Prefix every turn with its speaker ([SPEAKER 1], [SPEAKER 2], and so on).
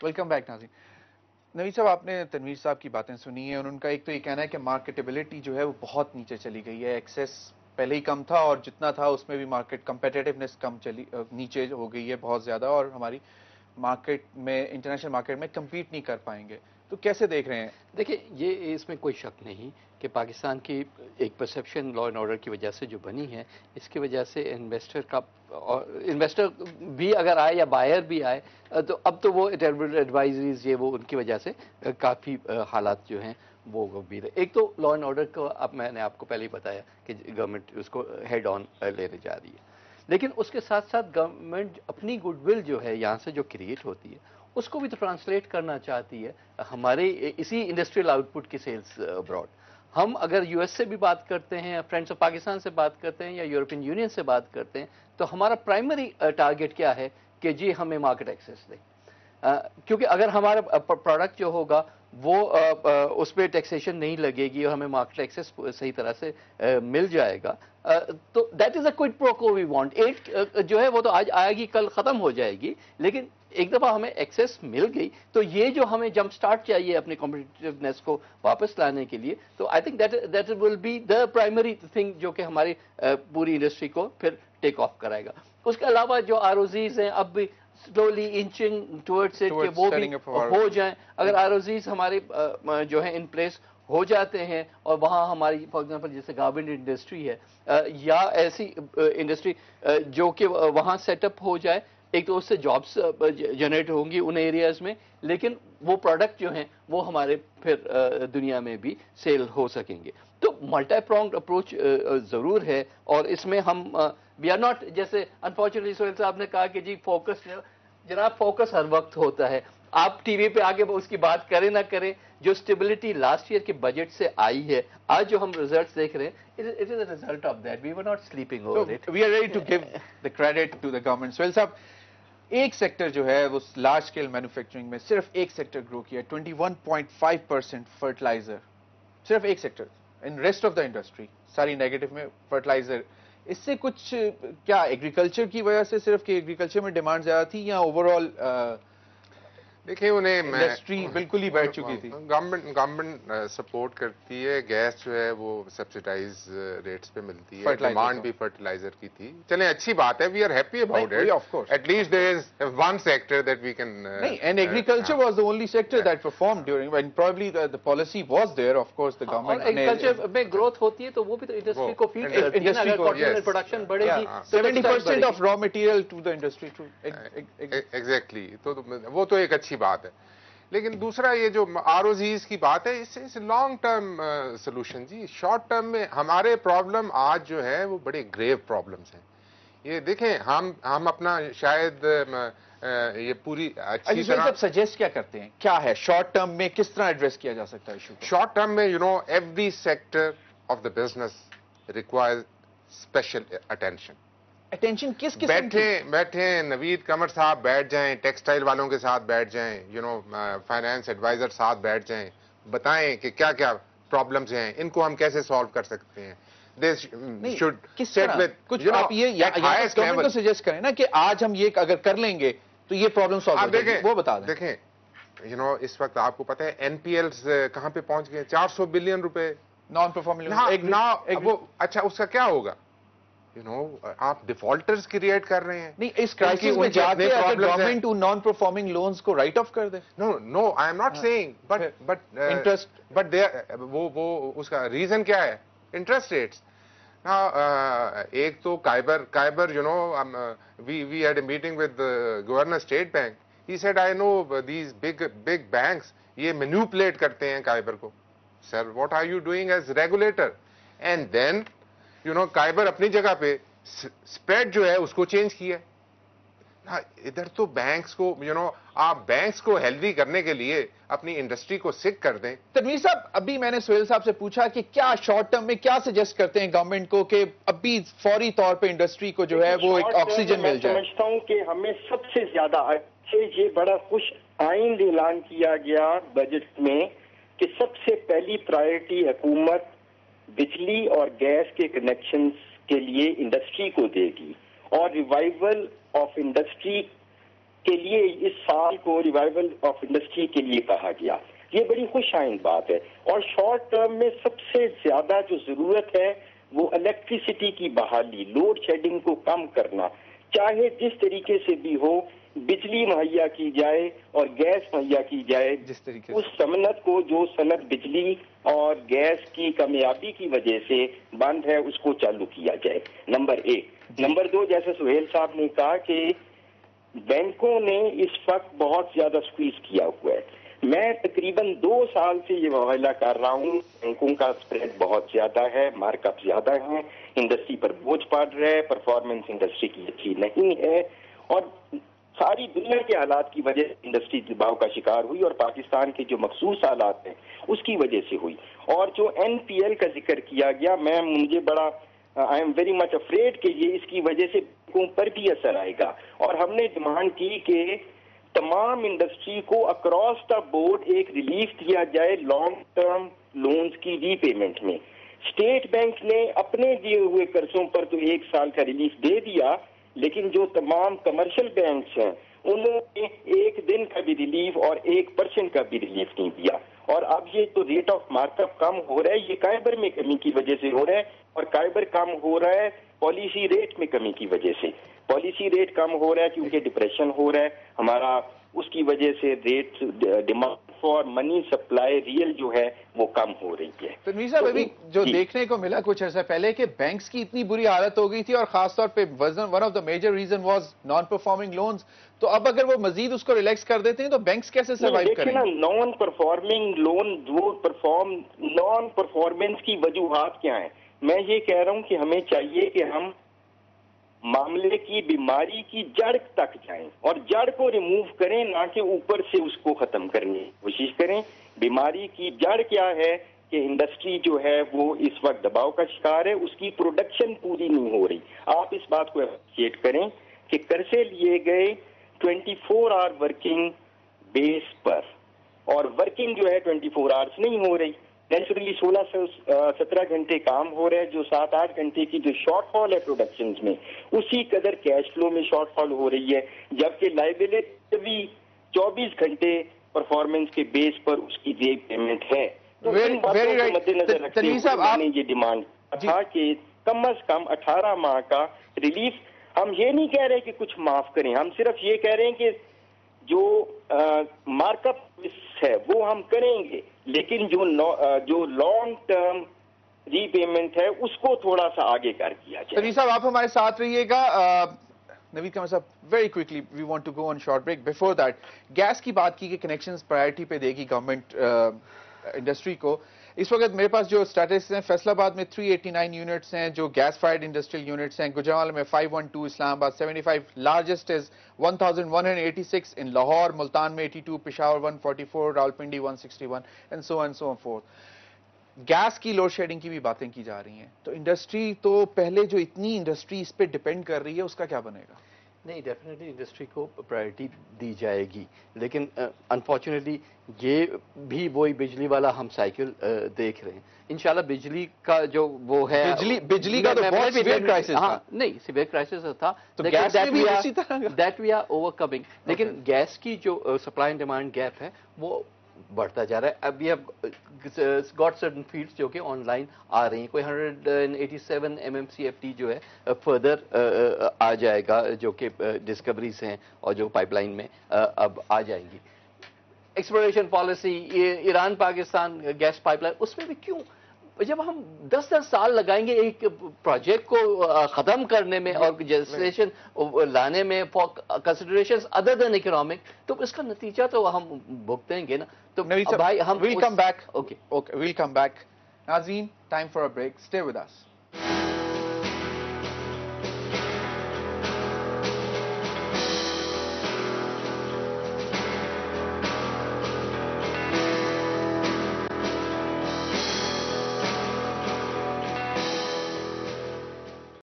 [SPEAKER 1] Welcome back ناظرین. نوید صاحب آپ نے تنویر صاحب کی باتیں سنی ہیں اور ان کا ایک تو یہ کہنا ہے کہ مارکیٹیبلٹی جو ہے وہ بہت نیچے چلی گئی ہے. ایکسیس پہلے ہی کم تھا اور جتنا تھا اس میں بھی مارکیٹ کمپیٹیونیس نیچے ہو گئی ہے بہت زیادہ, اور ہماری مارکیٹ میں انٹرنیشنل مارکیٹ میں کمپیٹ نہیں کر پائیں گے. تو کیسے دیکھ رہے ہیں؟
[SPEAKER 2] دیکھیں, یہ اس میں کوئی شک نہیں کہ پاکستان کی ایک پرسیپشن لا اینڈ آرڈر کی وجہ سے جو بنی ہے, اس کی وجہ سے انویسٹر بھی اگر آئے یا بائر بھی آئے تو اب تو وہ ایڈوائزریز یہ وہ ان کی وجہ سے کافی حالات جو ہیں وہ گمبھیر ہے. ایک تو لا اینڈ آرڈر کو اب میں نے آپ کو پہلے ہی بتایا کہ گورنمنٹ اس کو ہیڈ آن لینے جا رہی ہے, لیکن اس کے ساتھ ساتھ گورنمنٹ اپنی گڈ ول جو ہے یہاں سے جو کریٹ ہوتی ہے اس کو بھی تو ٹرانسلیٹ کرنا چاہتی ہے ہمارے اسی انڈسٹریل آؤٹ پٹ کی سیلز ابراڈ. ہم اگر یو ایس سے بھی بات کرتے ہیں, فرینڈس آف پاکستان سے بات کرتے ہیں یا یورپین یونین سے بات کرتے ہیں, تو ہمارا پرائمری ٹارگٹ کیا ہے کہ جی ہمیں مارکیٹ ایکسیس دیں, کیونکہ اگر ہمارا پروڈکٹ جو ہوگا وہ اس پہ ٹیکسیشن نہیں لگے گی اور ہمیں مارکیٹ ایکسیس صحیح طرح سے مل جائے گا, تو دیٹ از اے کوئڈ پرو کو وی وانٹ. ایٹ جو ہے وہ تو آج آئے گی کل ختم ہو جائے گی, لیکن ایک دفعہ ہمیں ایکسیس مل گئی تو یہ جو ہمیں جمپ سٹارٹ چاہیے اپنی کمپٹیٹیونیس کو واپس لانے کے لیے, تو I think that will be the primary thing جو کہ ہماری پوری انڈسٹری کو پھر ٹیک آف کرائے گا. اس کے علاوہ جو آر او زیز ہیں اب بھی سلولی انچنگ ٹورڈز اٹ کہ وہ بھی ہو جائیں. اگر آر او زیز ہمارے جو ہیں ان پلیس ہو جاتے ہیں اور وہاں ہماری فار ایگزامپل جیسے گارمنٹ انڈسٹری ہے یا ایسی انڈسٹری جو کہ وہاں سیٹ اپ ہو جائے, ایک تو اس سے جابس جنریٹ ہوں گی ان ایریاز میں, لیکن وہ پروڈکٹ جو ہیں وہ ہمارے پھر دنیا میں بھی سیل ہو سکیں گے. تو ملٹی پرونگڈ اپروچ ضرور ہے, اور اس میں ہم وی آر ناٹ, جیسے انفارچونیٹلی سہیل صاحب نے کہا کہ جی فوکس, جناب فوکس ہر وقت ہوتا ہے. آپ ٹی وی پہ آگے اس کی بات کریں نہ کریں, جو اسٹیبلٹی لاسٹ ایئر کے بجٹ سے آئی ہے, آج جو ہم ریزلٹس دیکھ رہے ہیں, it is a result of that. We were not sleeping over it.
[SPEAKER 1] We are ready to give the credit to the government. Sohail صاحب, ایک سیکٹر جو ہے وہ لارج اسکیل مینوفیکچرنگ میں صرف ایک سیکٹر گرو کیا ہے, 21.5% فرٹیلائزر, صرف ایک sector. In rest of the industry ساری نیگیٹو میں فرٹیلائزر. اس سے کچھ کیا ایگریکلچر کی وجہ سے صرف کہ ایگریکلچر میں ڈیمانڈ زیادہ تھی, یا اوور آل
[SPEAKER 3] دیکھیں انہیں
[SPEAKER 1] انڈسٹری بالکل ہی بیٹھ چکی تھی؟
[SPEAKER 3] گورنمنٹ سپورٹ کرتی ہے, گیس جو ہے وہ سبسڈائز ریٹس پہ ملتی ہے, ڈیمانڈ بھی فرٹیلائزر کی تھی. چلیں اچھی بات ہے, we are happy about it. At least there is one sector that we can.
[SPEAKER 1] And agriculture was the only sector that performed during, when probably the policy was there, of course the government.
[SPEAKER 2] اور agriculture میں growth ہوتی ہے تو وہ بھی تو industry کو feed کرتی ہے نا. اگر کاٹن پروڈکشن بڑھے گی
[SPEAKER 1] 70% of raw material to the industry.
[SPEAKER 3] Exactly, تو وہ تو ایک اچھی بات ہے. لیکن دوسرا یہ جو آر او زیز کی بات ہے, اس سے لانگ ٹرم سولوشن. جی شارٹ ٹرم میں ہمارے پرابلم آج جو ہے وہ بڑے گریو پرابلمس ہیں. یہ دیکھیں ہم اپنا شاید یہ پوری اچھی طرح
[SPEAKER 1] سجیسٹ کیا کرتے ہیں, کیا ہے شارٹ ٹرم میں کس طرح ایڈریس کیا جا سکتا ہے ایشو؟
[SPEAKER 3] شارٹ ٹرم میں every sector of the business requires special attention.
[SPEAKER 1] Attention کس قسم کی؟
[SPEAKER 3] بیٹھیں نوید قمر صاحب بیٹھ جائیں, ٹیکسٹائل والوں کے ساتھ بیٹھ جائیں, فائنانس ایڈوائزر ساتھ بیٹھ جائیں, بتائیں کہ کیا کیا پرابلمز ہیں, ان کو ہم کیسے سالو کر سکتے ہیں.
[SPEAKER 1] کچھ آپ یہ گورنمنٹ کو سجیسٹ کریں نا کہ آج ہم یہ اگر کر لیں گے تو یہ پرابلم سالو ہو جائے گی, وہ بتا دیں.
[SPEAKER 3] دیکھیں اس وقت آپ کو پتہ ہے این پی ایلز کہاں پہ پہنچ گئے, 400 بلین روپے
[SPEAKER 1] نان پرفارمنگ.
[SPEAKER 3] اچھا اس کا کیا ہوگا؟ آپ ڈیفالٹرز کریٹ کر رہے ہیں.
[SPEAKER 1] نہیں, اس کرائسس میں جا کے اگر گورنمنٹ ان نان پرفارمنگ لونز کو رائٹ آف کر دے.
[SPEAKER 3] No I am not saying, but interest, but وہ اس کا ریزن کیا ہے؟ Interest rates. ایک تو کائبر we had a meeting with governor state bank. He said I know these big banks یہ مینیپولیٹ کرتے ہیں کائبر کو. Sir what are you doing as regulator? And then کائبر اپنی جگہ پہ اسپریڈ جو ہے اس کو چینج کیا. ادھر تو بینکس کو آپ بینکس کو ہیلدی کرنے کے لیے اپنی انڈسٹری کو سک کر دیں.
[SPEAKER 1] تنویر صاحب, ابھی میں نے سہیل صاحب سے پوچھا کہ کیا شارٹ ٹرم میں کیا سجیسٹ کرتے ہیں گورنمنٹ کو کہ ابھی فوری طور پہ انڈسٹری کو جو ہے وہ ایک آکسیجن مل جائے.
[SPEAKER 4] میں سمجھتا ہوں کہ ہمیں سب سے زیادہ یہ بڑا خوش آئند اعلان کیا گیا بجٹ میں کہ سب سے پہلی پرائرٹی حکومت بجلی اور گیس کے کنیکشنز کے لیے انڈسٹری کو دے گی, اور ریوائول آف انڈسٹری کے لیے اس سال کو ریوائول آف انڈسٹری کے لیے کہا گیا. یہ بڑی خوش آئند بات ہے. اور شارٹ ٹرم میں سب سے زیادہ جو ضرورت ہے وہ الیکٹریسٹی کی بحالی، لوڈ شیڈنگ کو کم کرنا، چاہے جس طریقے سے بھی ہو، بجلی مہیا کی جائے اور گیس مہیا کی جائے.
[SPEAKER 1] جس طریقے
[SPEAKER 4] اس صنعت کو جو صنعت بجلی اور گیس کی کمیابی کی وجہ سے بند ہے اس کو چالو کیا جائے. نمبر 1. نمبر 2، جیسے سہیل صاحب نے کہا کہ بینکوں نے اس وقت بہت زیادہ سکویز کیا ہوا ہے. میں تقریباً 2 سال سے یہ معاملہ کر رہا ہوں. بینکوں کا اسپریڈ بہت زیادہ ہے، مارک اپ زیادہ ہیں، انڈسٹری پر بوجھ پڑ رہا ہے، پرفارمنس انڈسٹری کی اچھی نہیں ہے، اور ساری دنیا کے حالات کی وجہ سے انڈسٹری دباؤ کا شکار ہوئی، اور پاکستان کے جو مخصوص حالات ہیں اس کی وجہ سے ہوئی. اور جو این پی ایل کا ذکر کیا گیا، مجھے بڑا I am very much afraid کہ یہ اس کی وجہ سے بینکوں پر بھی اثر آئے گا. اور ہم نے ڈیمانڈ کی کہ تمام انڈسٹری کو اکراس دا بورڈ ایک ریلیف دیا جائے لانگ ٹرم لونز کی ری پیمنٹ میں. اسٹیٹ بینک نے اپنے دیے ہوئے قرضوں پر تو 1 سال کا ریلیف دے دیا، لیکن جو تمام کمرشل بینکس ہیں انہوں نے 1 دن کا بھی ریلیف اور 1% کا بھی ریلیف نہیں دیا. اور اب یہ تو ریٹ آف مارک اپ کم ہو رہا ہے، یہ کائبر میں کمی کی وجہ سے ہو رہا ہے، اور کائبر کم ہو رہا ہے پالیسی ریٹ میں کمی کی وجہ سے. پالیسی ریٹ کم ہو رہا ہے کیونکہ ڈپریشن ہو رہا ہے ہمارا، اس کی وجہ سے rate demand for money supply real جو ہے وہ کم ہو رہی ہے.
[SPEAKER 1] تنویر صاحب، ابھی جو دیکھنے کو ملا کچھ عرصہ پہلے کہ بینکس کی اتنی بری حالت ہو گئی تھی، اور خاص طور پہ one of the major reason was non performing loans. تو اب اگر وہ مزید اس کو ریلیکس کر دیتے ہیں تو بینکس کیسے سروائیو کریں گے؟
[SPEAKER 4] Non performing loan non performance کی وجوہات کیا ہیں؟ میں یہ کہہ رہا ہوں کہ ہمیں چاہیے کہ ہم معاملے کی بیماری کی جڑ تک جائیں اور جڑ کو ریموو کریں، نہ کہ اوپر سے اس کو ختم کرنے کی کوشش کریں. بیماری کی جڑ کیا ہے کہ انڈسٹری جو ہے وہ اس وقت دباؤ کا شکار ہے، اس کی پروڈکشن پوری نہیں ہو رہی. آپ اس بات کو اپریشیٹ کریں کہ قرضے لیے گئے 24 آور ورکنگ بیس پر، اور ورکنگ جو ہے 24 آورس نہیں ہو رہی. نیچرلی 16 سے 17 گھنٹے کام ہو رہا ہے، جو 7-8 گھنٹے کی جو شارٹ فال ہے پروڈکشنز میں، اسی قدر کیش فلو میں شارٹ فال ہو رہی ہے، جبکہ لائبلٹی بھی 24 گھنٹے پرفارمنس کے بیس پر اس کی ری پیمنٹ ہے. تو ان باتوں کو مد نظر رکھتے ہوئے میں نے یہ ڈیمانڈ تھا کہ کم از کم 18 ماہ کا ریلیف. ہم یہ نہیں کہہ رہے کہ کچھ معاف کریں، ہم صرف یہ کہہ رہے ہیں کہ جو مارک اپ ہے وہ ہم کریں گے، لیکن جو لانگ ٹرم ری پیمنٹ ہے اس کو تھوڑا سا آگے کر دیا جائے.
[SPEAKER 1] تنویر صاحب، آپ ہمارے ساتھ رہیے گا. نوید قمر صاحب، very quickly we want to go on short break. Before that, gas کی بات کی کہ کنیکشنز پرائرٹی پہ دے گی گورنمنٹ انڈسٹری کو. اس وقت میرے پاس جو اسٹیٹس ہیں، فیصل آباد میں 389 یونٹس ہیں جو گیس فائرڈ انڈسٹریل یونٹس ہیں، گجرانوالہ میں 512، Islamabad 75، largest is 1186 in Lahore, Multan میں 82، Peshawar 144، Rawalpindi 161 and so and so forth. Gas کی لوڈ شیڈنگ کی بھی باتیں کی جا رہی ہیں، تو انڈسٹری تو پہلے جو اتنی انڈسٹری اس پہ ڈپینڈ کر رہی ہے اس کا کیا بنے گا؟
[SPEAKER 2] نہیں، ڈیفینیٹلی انڈسٹری کو پرائرٹی دی جائے گی، لیکن انفارچونیٹلی یہ بھی وہی بجلی والا ہم سائیکل دیکھ رہے ہیں. انشاءاللہ بجلی کا جو وہ ہے،
[SPEAKER 1] بجلی کا تو بہت سیویئر کرائسس تھا.
[SPEAKER 2] نہیں، سیویئر کرائسس تھا، that we are overcoming. لیکن گیس کی جو سپلائی اینڈ ڈیمانڈ گیپ ہے وہ بڑھتا جا رہا ہے. ابھی اب گاٹ سرٹن فیلڈس جو کہ آن لائن آ رہی ہیں، کوئی 187 MMCFD جو ہے فردر آ جائے گا، جو کہ ڈسکوریز ہیں اور جو پائپ لائن میں اب آ جائیں گی. Exploration policy, Iran Pakistan gas pipeline, اس میں بھی کیوں جب ہم 10 سال لگائیں گے ایک پروجیکٹ کو ختم کرنے میں اور جسٹیشن لانے میں for considerations other than economic, تو اس کا نتیجہ تو ہم بھگتیں گے نا. تو بھائی ہم
[SPEAKER 1] welcome back.
[SPEAKER 2] Okay
[SPEAKER 1] welcome back. ناظرین، time for a break. Stay with us.